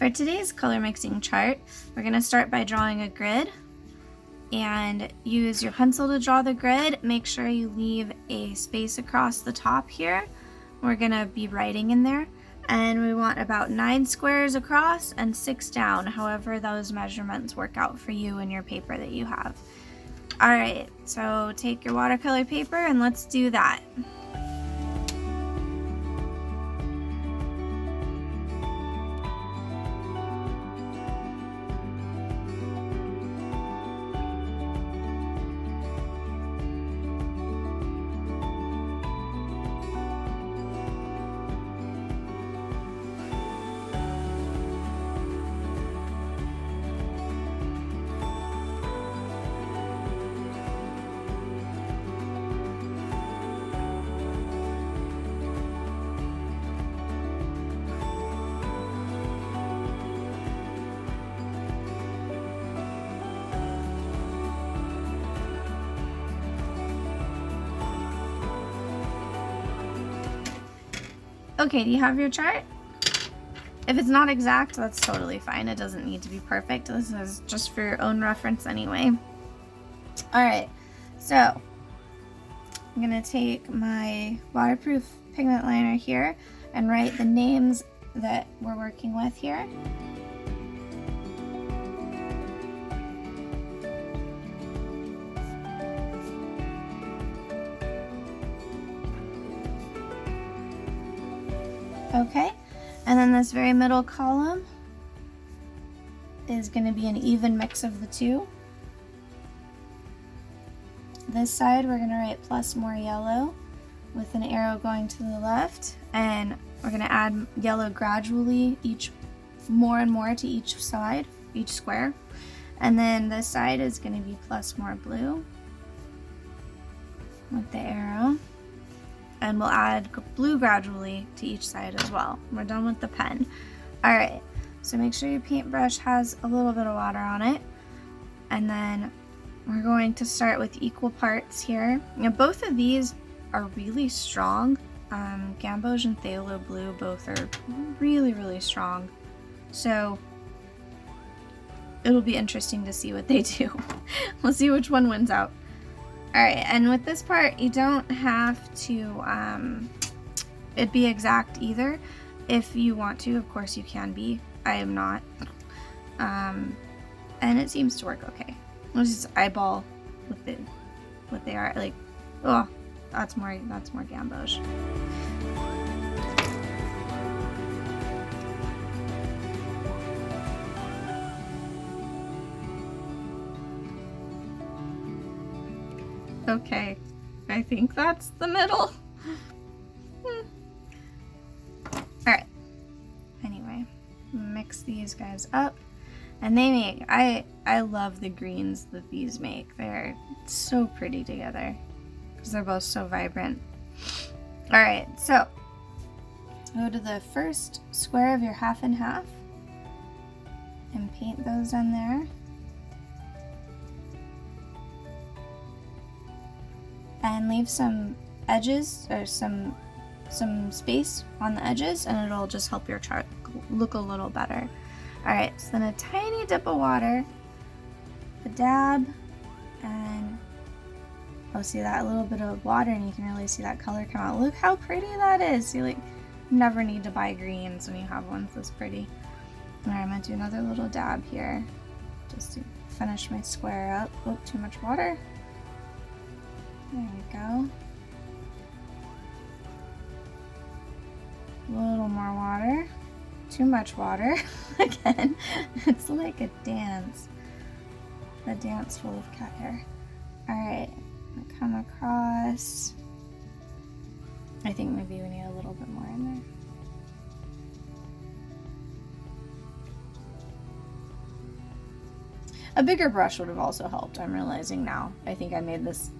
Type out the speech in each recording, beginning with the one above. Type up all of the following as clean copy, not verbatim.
For today's color mixing chart, we're going to start by drawing a grid and use your pencil to draw the grid. Make sure you leave a space across the top here. We're going to be writing in there, and we want about 9 squares across and 6 down, however those measurements work out for you and your paper that you have. Alright, so take your watercolor paper and let's do that. Okay, do you have your chart? If it's not exact, that's totally fine. It doesn't need to be perfect. This is just for your own reference anyway. Alright, so I'm going to take my waterproof pigment liner here and write the names that we're working with here. Okay, and then this very middle column is going to be an even mix of the two. This side we're going to write plus more yellow with an arrow going to the left, and we're going to add yellow gradually, more and more to each side, each square. And then this side is going to be plus more blue with the arrow. And we'll add blue gradually to each side as well. We're done with the pen. Alright, so make sure your paintbrush has a little bit of water on it. And then we're going to start with equal parts here. Now, both of these are really strong. Gamboge and Phthalo Blue both are really, really strong. So it'll be interesting to see what they do. We'll see which one wins out. Alright, and with this part, you don't have to it be exact either. If you want to, of course you can be. I am not. And it seems to work okay. Let's just eyeball what they are. Like, oh, that's more Gamboge. Okay, I think that's the middle. Alright, anyway, mix these guys up. And they make, I love the greens that these make. They're so pretty together because they're both so vibrant. Alright, so go to the first square of your half and half and paint those in there. And leave some edges or some space on the edges, and it'll just help your chart look a little better. Alright, so then a tiny dip of water, a dab, and oh, see that little bit of water, and you can really see that color come out. Look how pretty that is. You never need to buy greens when you have ones this pretty. Alright, I'm gonna do another little dab here just to finish my square up. Oh, too much water. There we go. A little more water. Too much water. Again, it's like a dance. A dance full of cat hair. Alright, come across. I think maybe we need a little bit more in there. A bigger brush would have also helped, I'm realizing now. I think I made this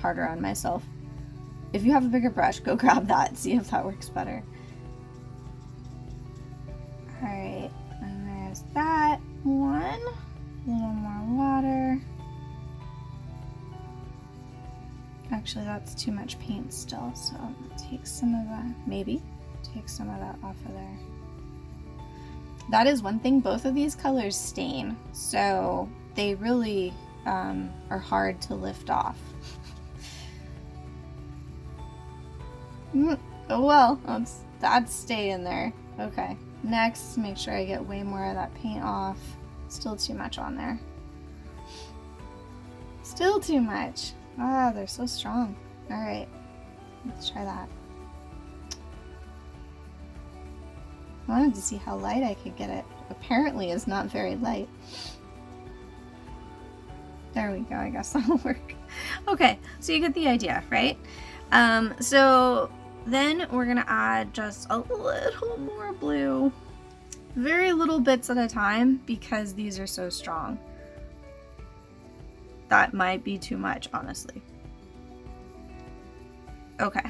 harder on myself. If you have a bigger brush, go grab that, see if that works better. Alright, and there's that one. A little more water. Actually, that's too much paint still, so I'm gonna take some of that, maybe take some of that off of there. that is one thing, both of these colors stain, so they really are hard to lift off. Oh well, that's staying there. Okay, next, make sure I get way more of that paint off. Still too much on there. Still too much. Ah, they're so strong. All right, let's try that. I wanted to see how light I could get it. Apparently it's not very light. There we go, I guess that'll work. Okay, so you get the idea, right? So then we're gonna add just a little more blue. Very little bits at a time because these are so strong. That might be too much, honestly. Okay.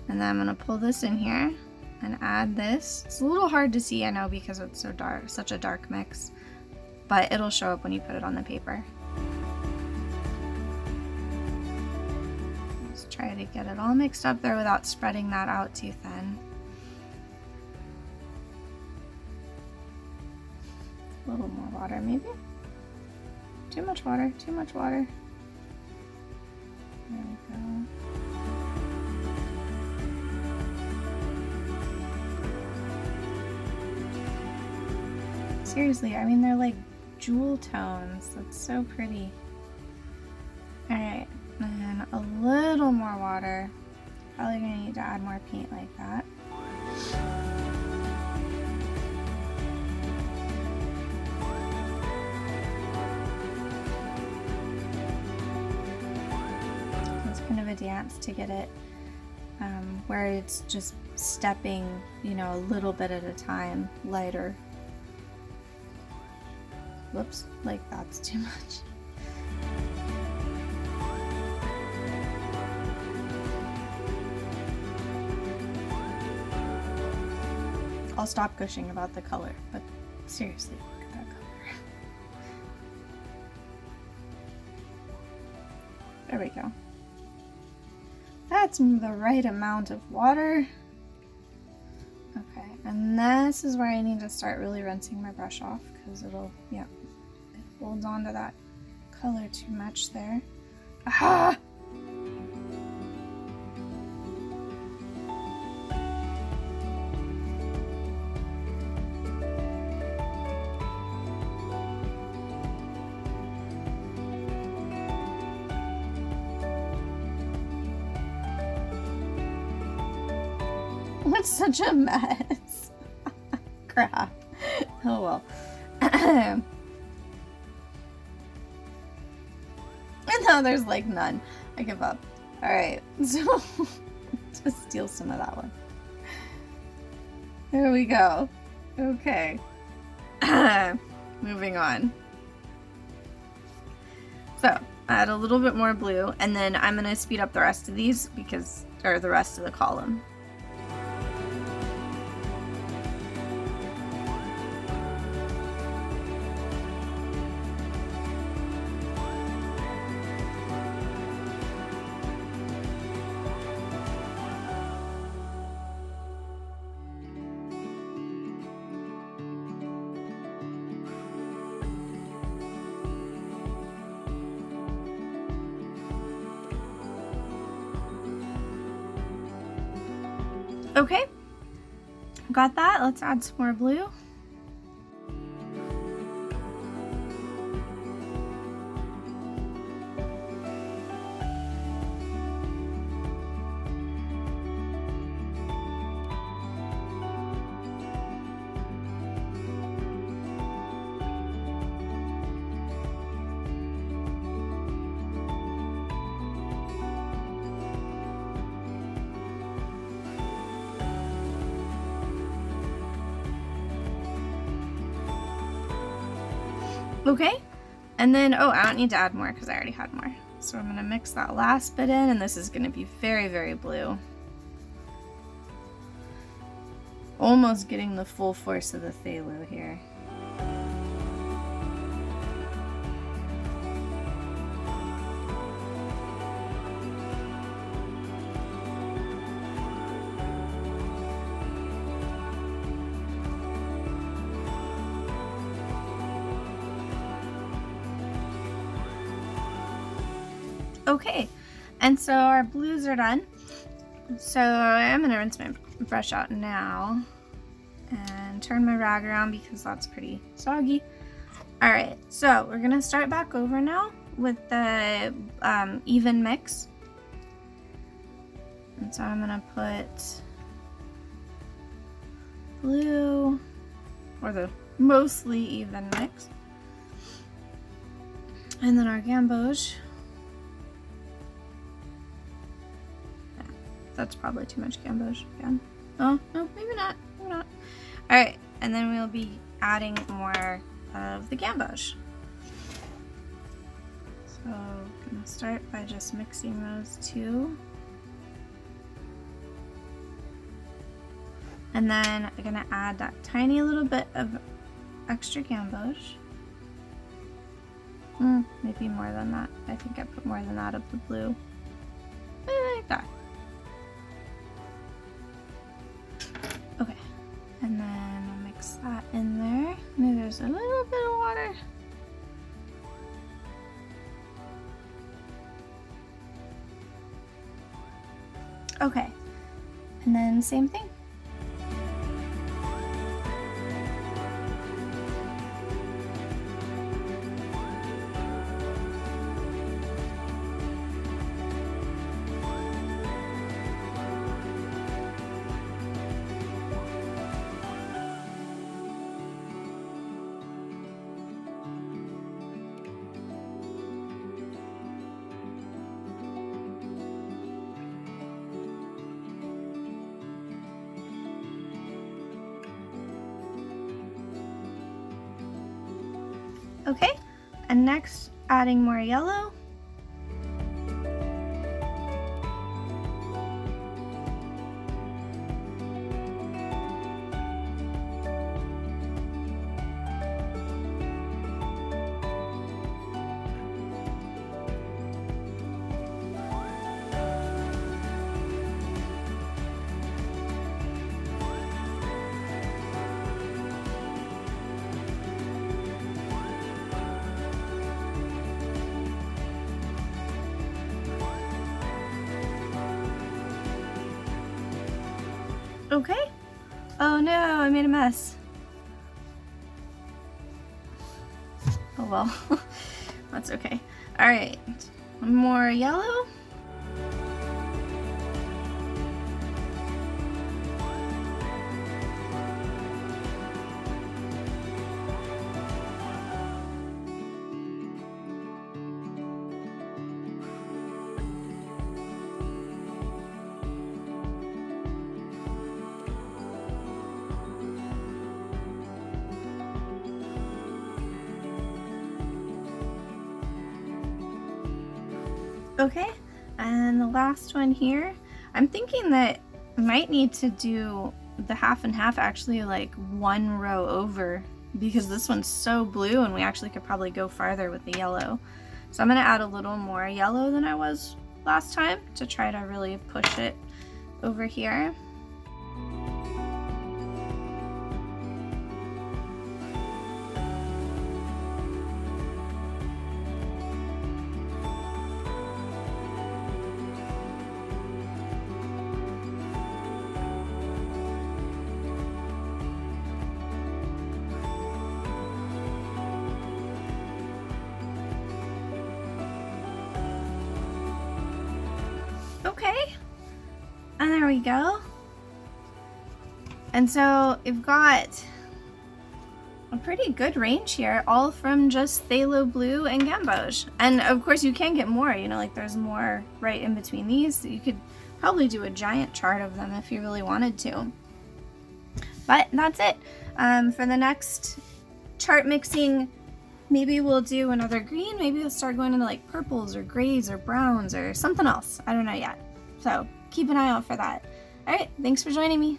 And then I'm gonna pull this in here and add this. It's a little hard to see, I know, because it's so dark, such a dark mix, but it'll show up when you put it on the paper. Just try to get it all mixed up there without spreading that out too thin. A little more water, maybe? Too much water, too much water. There we go. Seriously, I mean, they're like jewel tones. That's so pretty. Alright, and a little more water. Probably gonna need to add more paint like that. It's kind of a dance to get it where it's just stepping, you know, a little bit at a time, lighter. Whoops, like that's too much. I'll stop gushing about the color, but seriously, look at that color. There we go. That's the right amount of water. Okay, and this is where I need to start really rinsing my brush off because it'll, yeah, it holds on to that color too much there. Aha! It's such a mess. Crap. Oh well. And now there's like none. I give up. Alright, so just steal some of that one. There we go. Okay. Moving on. So, add a little bit more blue, and then I'm going to speed up the rest of these because, or the rest of the column. Okay, got that. Let's add some more blue. Okay, and then, oh, I don't need to add more because I already had more. So I'm gonna mix that last bit in, and this is gonna be very, very blue. Almost getting the full force of the phthalo here. Okay, and so our blues are done. So I'm gonna rinse my brush out now and turn my rag around because that's pretty soggy. All right, so we're gonna start back over now with the even mix. And so I'm gonna put blue, or the mostly even mix, and then our gamboge. Yeah, that's probably too much gamboge again. Oh, no, maybe not, maybe not. All right, and then we'll be adding more of the gamboge. So I'm gonna start by just mixing those two. And then I'm gonna add that tiny little bit of extra gamboge. Maybe more than that. I think I put more than that of the blue. Like that. Okay, and then I'll mix that in there. Maybe there's a little bit of water. Okay, and then same thing. Okay, and next adding more yellow. Okay. Oh no, I made a mess. Oh well, that's okay. All right, more yellow. Okay, and the last one here, I'm thinking that I might need to do the half and half actually like one row over, because this one's so blue and we actually could probably go farther with the yellow. So I'm gonna add a little more yellow than I was last time to try to really push it over here. Okay, and there we go. And so you've got a pretty good range here, all from just Phthalo Blue and Gamboge. And of course you can get more, you know, like there's more right in between these. So you could probably do a giant chart of them if you really wanted to. But that's it. For the next chart mixing, maybe we'll do another green, maybe we'll start going into like purples or grays or browns or something else. I don't know yet. So keep an eye out for that. All right, thanks for joining me.